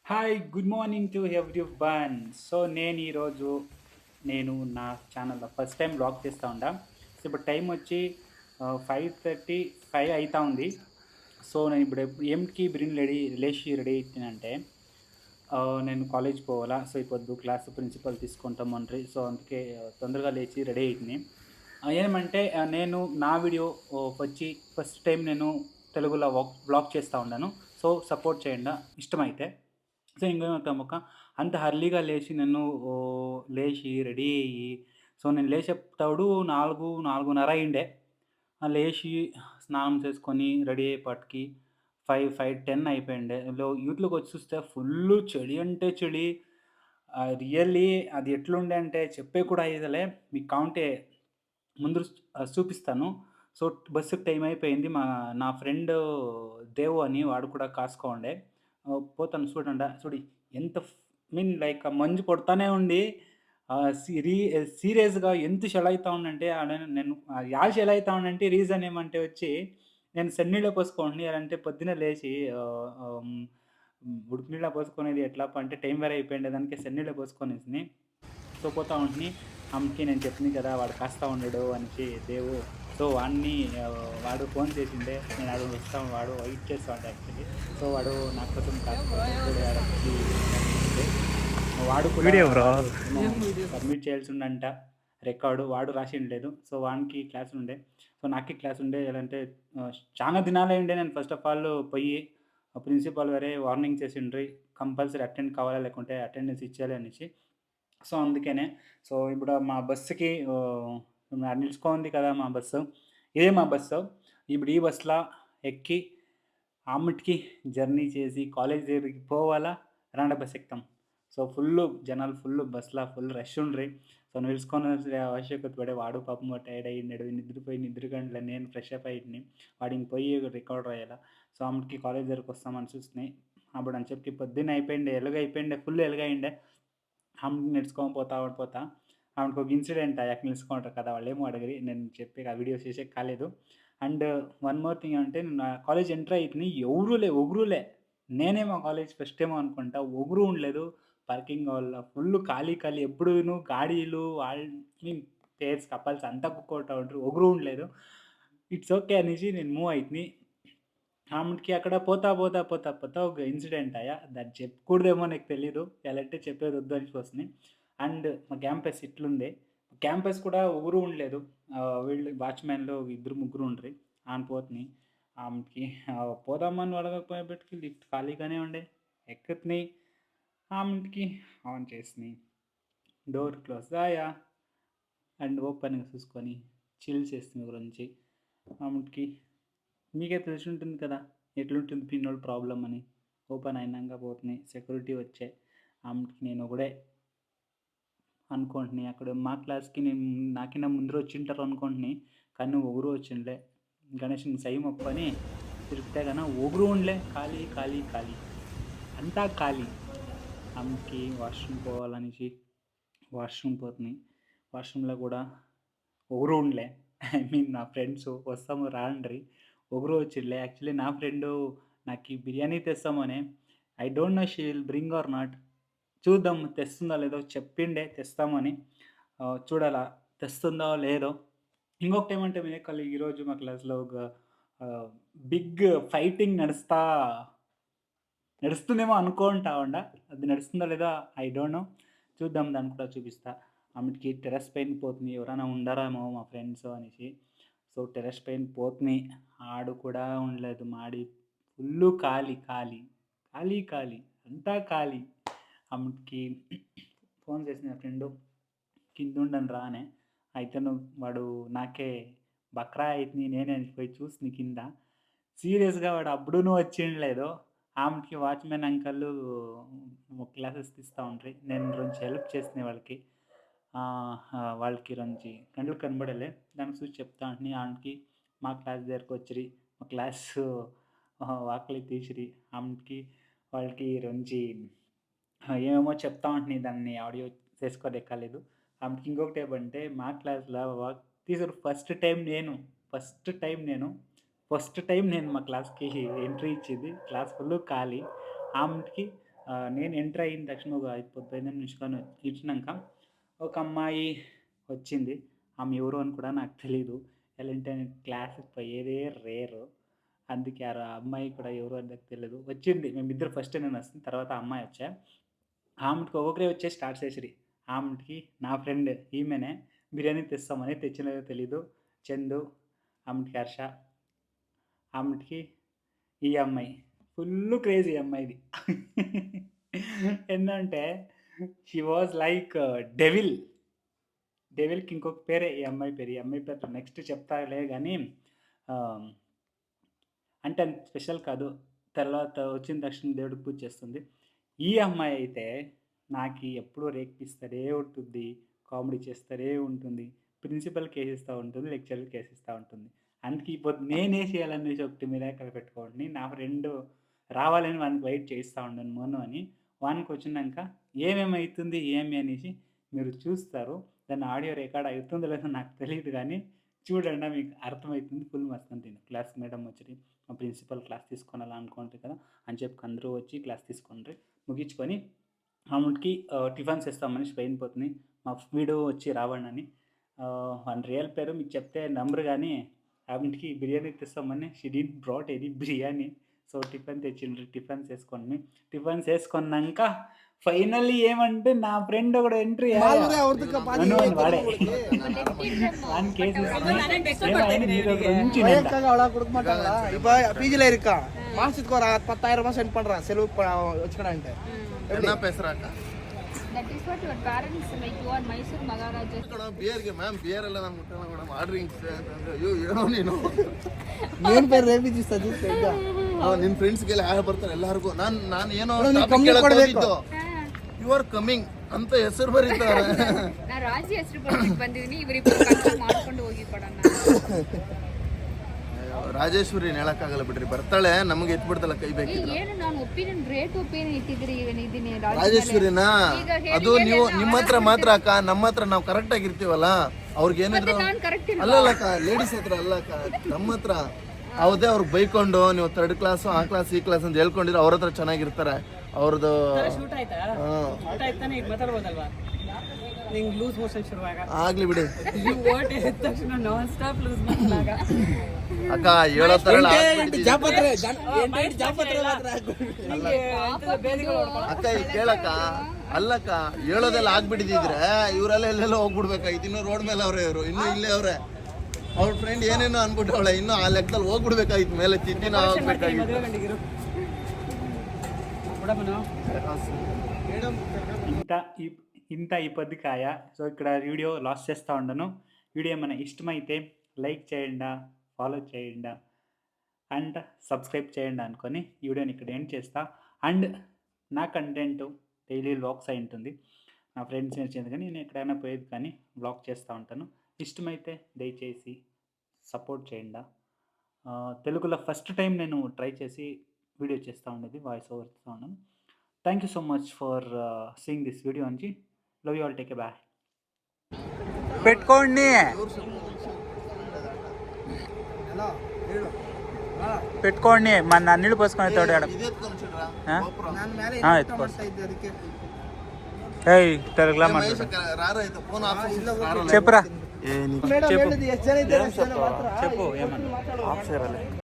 Hi! Good morning to everyone. So, నేను నా ఛానెల్‌లో ఫస్ట్ టైమ్ వ్లాగ్ చేస్తా ఉండా. సో, ఇప్పుడు టైమొచ్చి 5:30, 5 అయితా ఉంది. సో, నేనిప్పుడు ఏంటికి లేచి రెడీ అయితేనంటే నేను కాలేజ్‌కి పోవాలా. సో, ఈ పొద్దు క్లాస్ ప్రిన్సిపల్ తీసుకుంటామన్రి. సో, అందుకే తొందరగా లేచి రెడీ అయితిని. ఏమంటే నేను నా వీడియో వచ్చి ఫస్ట్ టైమ్ నేను తెలుగులో వ్లాగ్ చేస్తా ఉండాను. సో, సపోర్ట్ చేయండి ఇష్టమైతే. సో, ఇంగేమవుతామొక అంత ఎర్లీగా లేచి లేచి రెడీ అయ్యి, సో, నేను లేచేటప్పుడు 4, 4:30 అయిండే. లేచి స్నానం చేసుకొని రెడీ అయ్యేపాటికి 5, 5:10 అయిపోయిండే. యూట్‌లోకొచ్చి చూస్తే ఫుల్లు చలి అంటే చలి. రియల్లీ అది ఎట్లుండే అంటే చెప్పేకి కూడా అయ్యేదిలే. మీకు కావాలంటే చూపిస్తాను. సో, బస్సుకి టైం అయిపోయింది. నా ఫ్రెండు దేవు అని వాడు కూడా కాసుకోండే. పోతాను చూడండా. చూడు ఎంత లైక్ మంజు కొడతానే ఉండి ఆహ్, సిరి సీరియస్‌గా ఎంత షెలయితా ఉండంటే నేను యాహ్! షెలయితా ఉండంటే రీజన్ ఏమంటే వచ్చి నేను సన్నీళ్ళే పోసుకోండిని. అంటే పొద్దున్నే లేచి ఆహ్, ఆహ్, హ్మ్, ఉడుకు నీళ్ళ పోసుకునేది ఎట్లప్ప అంటే టైం వేరే అయిపోయిండే దానికి సన్నీళ్ళే పోసుకొనేసిని. సో, పోతా ఉంటిని. ఆమెకి నేను చెప్తిని కదా! వాడు కాస్తా ఉండడు అనేసి దేవు. సో, వాడు ఫోన్ చేసిండే. నేను ఆడ వస్తా వాడు వెయిట్ చేస్తా ఉండే యాక్చువల్లీ. సో, వాడు నా కోసం కాసుకోండే. చూడు ఆడొచ్చి కనిపించింది. Video bro. వాడు ఏమో సబ్మిట్ చేయాల్సుండంట రికార్డు. వాడు రాసిండలేదు. సో, వానికి క్లాస్ ఉండే. సో, నాకే క్లాస్ ఉండే. ఎలంటే చానా దినాలయిండే నేను ఫస్ట్ ఆఫ్ ఆల్ పొయ్యి ప్రిన్సిపల్ వేరే వార్నింగ్ చేసిండ్రి. కంపల్సరీ అటెండ్ కావాలా లేకుంటే అటెండెన్స్ ఇచ్చేయాలి అనేసి. సో, అందుకనే. సో, ఇప్పుడు మా బస్సుకి ఆడ నిలుచుకోంది కదా! మా బస్సు. ఇదే మా బస్సు. ఇప్పుడు ఈ బస్‌ల ఎక్కి ఆమెటికి జర్నీ చేసి కాలేజ్ దగ్గరికి పోవాలా, రాండ బస్ ఎక్కుతాం. సో, జనాలు బస్‌ల ఫుల్ రష్ ఉండ్రి. సో, నిలుచుకోవాల్సిన ఆవశ్యకత పడే వాడు పాపం టైర్డ్ అయ్యిండడు. నిద్ర గంటల నేను ఫ్రెష్ అప్ అయ్యింటిని. వాడు ఇంక పోయి రికార్డ్ రాయాల. సో, ఆమెకి కాలేజ్ దగ్గరికి వస్తామని చూస్తున్నాయి. అప్పుడని చెప్పి పొద్దున్నే అయిపోయిండే, ఎలుగైపోయిండే, ఫుల్ ఎలుగయిండే. ఆమె నడుచుకొని పోతా. ఆమెకొక ఇన్సిడెంట్ అయ్యాక నిలుచుకుంటారు కదా! వాళ్ళేమో అడగరి. నేను చెప్పి ఆ వీడియో చేసేకి కాలేదు. అండ్ వన్ మోర్ థింగ్ అంటే నేను నా కాలేజ్ ఎంటర్ అయితిని. ఒగురులే. నేనేమో కాలేజ్ ఫస్ట్ ఏమో అనుకుంటా. ఒగురు ఉండలేదు. పార్కింగ్ హాల్‌లో ఖాళీ. ఎప్పుడూను గాడీలు మీన్ పేర్స్, కపుల్స్ అంతా కుక్కోతా ఉంటరు. ఒగురు ఉండలేదు. ఇట్స్ ఓకే అనేసి నేను మూవ్ అయితిని. ఆమెకి అక్కడ పోతా ఒక ఇన్సిడెంట్ అయ్యా. దాన్ని చెప్పకూడదేమో నాకు తెలీదు. ఎలంటే చెప్పేదొద్దు అనిపిస్తుంది. అండ్ మా క్యాంపస్ ఇట్లుంది. క్యాంపస్ కూడా ఎవరు ఉండలేదు. వీళ్ళు వాచ్‌మెన్‌లు ఇద్దరు, ముగ్గురు ఉండ్రి. పోతిని. ఆమెకి పోదామని అడగకపోయేపటికి లిఫ్ట్ ఖాళీగానే ఉండే. ఎక్కుతుని. ఆమెకి ఆన్ చేసిని. డోర్ క్లోజ్ ఆయా. అండ్ ఓపెన్‌గా చూసుకొని చిల్ చేస్తుంది గురించి. ఆమెకి మీకే తెలిసుంటుంది కదా! ఎట్లుంటుంది పిన్నోడి ప్రాబ్లమ్ అని. ఓపెన్ అయినంక పోతుంది. సెక్యూరిటీ వచ్చే. ఆమెకి నేనొకడే అనుకోంటిని. అక్కడ మా క్లాస్‌కి నాకన్నా ముందర వచ్చింటారు అనుకోంటిని. కానీ ఒకరు వచ్చిండ్లే. గణేషునికి సై మొక్కుకొని తిరిగితే ఒకరు ఉండలే. ఖాళీ. అంతా ఖాళీ. ఆమెకి వాష్‌రూమ్ పోవాలనేసి వాష్‌రూమ్ పోతుంది. వాష్‌రూమ్‌లో కూడా ఒకరు ఉండలే. నా ఫ్రెండ్సు వస్తాము రాండ్రి. ఒకరు వచ్చిండ్లే. యాక్చువల్లీ నా ఫ్రెండు నాకీ బిర్యానీ తెస్తామనే. I don't know she will bring or not. చూద్దాం తెస్తుందో లేదో చెప్పిండే తెస్తామని. చూడాలా తెస్తుందో లేదో. ఇంకొకటేమంటే వినాయక్ ఈరోజు మా క్లాస్‌లో ఒక ఆహ్, బిగ్ ఫైటింగ్ నడుస్తుందేమో అనుకుంటా ఉండా. అది నడుస్తుందో లేదో ఐ డోంట్ నో. చూద్దాం దాన్ని కూడా చూపిస్తా. ఆమెకి టెర్రస్ పైన పోతుంది. ఎవరైనా ఉండారేమో మా ఫ్రెండ్స్ అనేసి. సో, టెర్రస్ పైన పోతుని. ఆడు కూడా ఉండలేదు. ఖాళీ. అంతా ఖాళీ. ఆమెకి ఫోన్ చేసింది నా ఫ్రెండు. కిందుండను రా అని. వాడు నాకే బక్రా అయితుంది. నేనే పోయి చూస్తిని కింద. సీరియస్‌గా వాడు అప్పుడును వచ్చిండ్లేదు. ఆమెకి వాచ్‌మెన్ అంకలు క్లాసెస్ తీస్తా ఉండ్రి. నేను కొంచెం హెల్ప్ చేసినా వాళ్ళకి. వాళ్ళకి రొంచి కండ్లకు కనబడలే. దానికి చూసి చెప్తా ఉంటిని. ఆమెకి మా క్లాస్ దగ్గరకొచ్చిరి. మా క్లాసు వాకిలి తీసిరి. ఆమెకి వాళ్ళకి రొంచి ఏమేమో చెప్తా ఉంటిని. దాన్ని ఆడియో చేసుకోనెక్కలేదు. ఆమెకి ఇంకొకటేమంటే మా క్లాస్‌లో తీసుడు ఫస్ట్ టైమ్ నేను. ఫస్ట్ టైమ్ నేను మా క్లాస్‌కి ఎంట్రీ ఇచ్చింది. క్లాస్ ఫుల్లు ఖాళీ. ఆమెకి నేను ఎంటర్ అయిన తక్షణ ఒక 15 నిమిషాలు ఇచ్చినాక ఒక అమ్మాయి వచ్చింది. ఆమె ఎవరు అని కూడా నాకు తెలీదు. ఎలా అంటే నేను క్లాస్‌కి పోయేదే రేరు. అందుకే ఆ అమ్మాయి కూడా ఎవరు అని నాకు తెలీదు. వచ్చింది. మేమిద్దరం ఫస్ట్ నేను వస్తుంది. తర్వాత ఆ అమ్మాయి వచ్చా. ఆమెకి ఒకరే వచ్చేసి స్టార్ట్ చేసిర్రు. ఆమెకి నా ఫ్రెండ్ ఈమెనే బిర్యానీ తెస్తామని తెచ్చినదో తెలీదు. చందు, ఆమెకి హర్ష, ఆమెకి ఈ అమ్మాయి. ఫుల్లు క్రేజ్ ఈ అమ్మాయిది. ఏందంటే షీ వాజ్ లైక్ డెవిల్. డెవిల్‌కి ఇంకొక పేరే ఈ అమ్మాయి పేరు. ఈ అమ్మాయి పేరు నెక్స్ట్ చెప్తాలే గానీ అంటే అంత స్పెషల్ కాదు. తర్వాత వచ్చిన తక్షణ దేవుడికి పూజ చేస్తుంది. ఈ అమ్మాయి అయితే నాకి ఎప్పుడూ రేగిపిస్తూనే ఉంటుంది. కామెడీ చేస్తూనే ఉంటుంది. ప్రిన్సిపల్‌కి ఏసిస్తా ఉంటుంది. లెక్చరర్‌కి ఏసిస్తా ఉంటుంది. అందుకే ఇప్పుడు నేనేసేయాలనేసి ఒకటి మిరాకిల్ పెట్టుకొని నా ఫ్రెండ్ రావాలని వానికి వెయిట్ చేయిస్తా ఉన్నాను మోను అని. వానికి వచ్చినాక ఏమేమైతుంది ఏమి అనేసి మీరు చూస్తారు. దాని ఆడియో రికార్డ్ అవుతుందో లేదో నాకు తెలీదు గానీ చూడండి మీకు అర్థమవుతుంది. ఫుల్ మస్తు అంతుంది. క్లాస్ మేడం వచ్చి మా ప్రిన్సిపల్ క్లాస్ తీసుకోనాలా అనుకుంటారు కదా అని చెప్పి అందరూ వచ్చి క్లాస్ తీసుకుండ్రి. ముగించుకొని ఆమెకి టిఫిన్స్ ఇస్తామని పోయింది. మా వీడు వచ్చి రావండని వాని రియల్ పేరు మీకు చెప్తే నమ్మరు కానీ ఆమెకి బిర్యానీ తెస్తామని she didn't brought any biryani. So tiffin తెచ్చిండ్రు. టిఫిన్స్ వేసుకొని టిఫిన్స్ వేసుకున్నాక ఫైనల్లీ ఏమంటే నా ఫ్రెండ్ ఒకడు ఎంట్రీ వాడే వాని కేసు பிஜில இருக்கா மாசத்துக்கு ஒரு 10,000 ரூபாய் சென்ட் பண்றான் செலவு வச்சுக்கடான்ட்டு என்ன பேசுறாங்க That is what your parents like you are Mysore Maharaja. Beer ಗೆ ಮ್ಯಾಮ್ ಬಿಯರ್ ಎಲ್ಲ ನಾನು ಮುಟ್ಟಲ್ಲ ಮೇಡಮ್ ಆ ಡ್ರಿಂಕ್ಸ್ ಅಯ್ಯೋ ಏನೋ ನೀನು నేను పేరు రేపి చూస్తా చూస్తా ನಿನ್ನ ಫ್ರೆಂಡ್ಸ್ ಗೆಲ್ಲ ಯಾರು ಬರ್ತಾರೆ ಎಲ್ಲರಿಗೂ ನಾನು ಏನೋ ಕಮ್ಮಿ ಕೊಡಬೇಕು ಯು ಆರ್ ಕಮಿಂಗ್ ಅಂತ ಹೆಸರು ಬರೀತಾರೆ ನಾ ರಾಜಿ ಹೆಸರು ಬರ್ತಿತ್ತು ಬಂದಿದ್ದೀನಿ ಇವರಿಬ್ಬರು ಕನ್ಫರ್ಮ್ ಮಾಡ್ಕೊಂಡು ಹೋಗಿ ಕೊಡೋಣ ರಾಜೇಶ್ವರಿನ ಹೇಳಕ್ಕಾಗಲ್ಲ ಬಿಡ್ರಿ ಬರ್ತಾಳೆ ನಮಗೆ ಎತ್ಬಿಡ್ತಲ್ಲ ಕೈ ಬೇಕಿದ್ರೆ ಏನು ನಾನು ಒಪಿನಿಯನ್ ರೇಟ್ ಒಪಿನಿಯನ್ ಇಟ್ಟಿದ್ರಿ ಇದೀನಿ ರಾಜೇಶ್ವರಿನ ಅದು ನೀವು ನಿಮ್ಮ ಹತ್ರ ಮಾತ್ರ ಅಕ್ಕ ನಮ್ಮ ಹತ್ರ ನಾವು ಕರೆಕ್ಟ್ ಆಗಿರ್ತೀವಲ್ಲ ಅವ್ರಿಗೆ ಏನಿದ್ರು ನಾನು ಕರೆಕ್ಟ್ ಇಲ್ಲ ಅಲ್ಲ ಅಕ್ಕ ಲೇಡೀಸ್ ಹತ್ರ ಅಲ್ಲ ಅಕ್ಕ ನಮ್ಮ ಹತ್ರ ಹೌದೇ ಅವ್ರಿಗೆ ಬೈಕೊಂಡು ನೀವು 3rd ಕ್ಲಾಸ್ ಆ ಕ್ಲಾಸ್ ಈ ಕ್ಲಾಸ್ ಅಂತ ಹೇಳ್ಕೊಂಡಿರೋ ಅವ್ರ ಹತ್ರ ಚೆನ್ನಾಗಿರ್ತಾರೆ ಅವ್ರದ್ದು ಲೂಸ್ ಮೋಷನ್ ಶುರುವಾಗ ಆಗ್ಲಿ ಬಿಡಿ ತಕ್ಷಣ ನಾನ್ ಸ್ಟಾಪ್ ಲೂಸ್ ಮೋಷನ್ ಆಗ ಅಕ್ಕ ಹೇಳೋ ತರ ಅಕ್ಕ ಈಗ ಕೇಳಕ್ಕ ಅಲ್ಲಕ್ಕ ಹೇಳೋದೆಲ್ಲ ಆಗ್ಬಿಟ್ಟಿದ್ರೆ ಇವರೆಲ್ಲ ಎಲ್ಲೆಲ್ಲ ಹೋಗ್ಬಿಡ್ಬೇಕಾಗಿತ್ತು ಇನ್ನು ರೋಡ್ ಮೇಲೆ ಅವ್ರೆ ಇವರು ಇನ್ನು ಇಲ್ಲೇ ಅವ್ರೆ ಅವ್ರ ಫ್ರೆಂಡ್ ಏನೇನೋ ಅನ್ಬಿಟ್ಟವಳೆ ಇನ್ನು ಆ ಲೆಕ್ಕದಲ್ಲಿ ಹೋಗ್ಬಿಡ್ಬೇಕಾಗಿತ್ತು ಮೇಲೆ ತಿದ್ದಿನ ಆಗ್ಬೇಕಾಗಿತ್ತು ఇంత ఈ పొద్దుకాయ. సో ఇక్కడ వీడియో లాస్ చేస్తూ ఉండను. వీడియో ఏమైనా ఇష్టమైతే లైక్ చేయండి, ఫాలో చేయండి అండ్ సబ్స్క్రైబ్ చేయండి అనుకొని ఈ వీడియోని ఇక్కడ ఎండ్ చేస్తా. అండ్ నా కంటెంట్ డైలీ వ్లాగ్స్ అయి ఉంటుంది. నా ఫ్రెండ్స్ నేర్చేది కానీ నేను ఎక్కడైనా పోయేది కానీ వ్లాగ్ చేస్తూ ఉంటాను. ఇష్టమైతే దయచేసి సపోర్ట్ చేయండి. తెలుగులో ఫస్ట్ టైం నేను ట్రై చేసి వీడియో చేస్తూ ఉండేది, వాయిస్ ఓవర్ ఇస్తూ ఉన్నాను. Thank you so much for seeing this video అండి. Love you all, take a bye. పెట్టుకోండి పెట్టుకోండి మన నీళ్ళు పోసుకొని తోడు తెలుగులా చెప్పురా చెప్పు ఏమన్నా